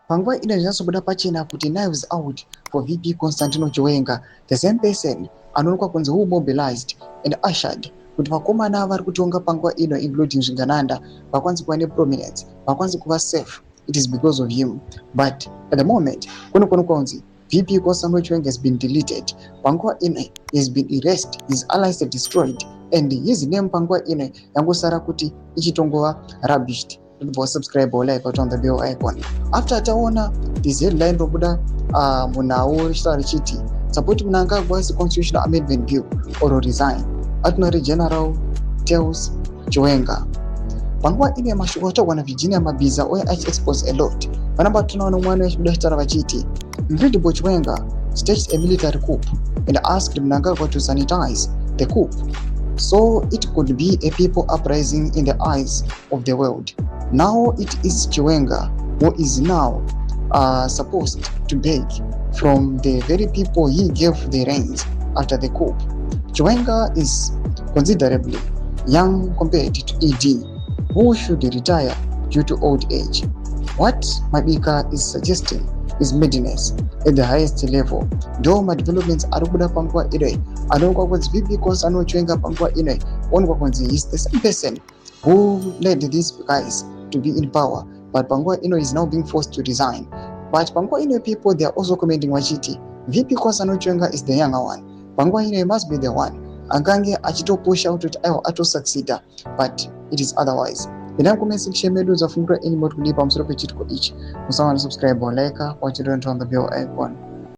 panguva ino zvinazobuda pachena kuti knives out for VP Constantino Chiwenga, the same person anoonekwa kunzi who mobilized and ushered kuti vakomana vari kutonga panguva ino including Zvingananda vakwanzi kuva neprominence, vakwanzi kuva safe. It is because of him. But at the moment, kunzi VP Constantino Chiwenga has been deleted. Panguva ino has been erased, his allies are destroyed, and his name panguva ino yangosara kuti ichitongova rubbished. Subscribe or like on the bell icon. After taona this headline robuda munao richiti support mnangagwa's constitutional amendment bill or resign. Attorney General tells Chiwenga. Panguva ine mashoko atogwa na Virginia Mabiza oya expose a lot. Panamba tunaona mwana wechidachitara vachiti Incredible Chiwenga staged a military coup and asked Mnangagwa to sanitize the coup so it could be a people uprising in the eyes of the world. Now it is Chiwenga who is now supposed to beg from the very people he gave the reins after the coup. Chiwenga is considerably young compared to ED, who should retire due to old age. What Mabika is suggesting is madness at the highest level. Doma developments arubuda panguva ine anonekwa kunzi VP Constantino Chiwenga panguva ine onekwa kunzi is the same person who led these guys to be in power, but panguva ino is now being forced to resign. But panguva ino people, they are also commenting wachiti VP Constantino Chiwenga is the younger one. Panguva ino must be the one angange achito push out kuti aiwa ato succeeda, but it is otherwise. Ina comment section medu za fungra any more kulipa msoro pechitiko ichi. Musawa na subscribe or like, watch it on the bell icon.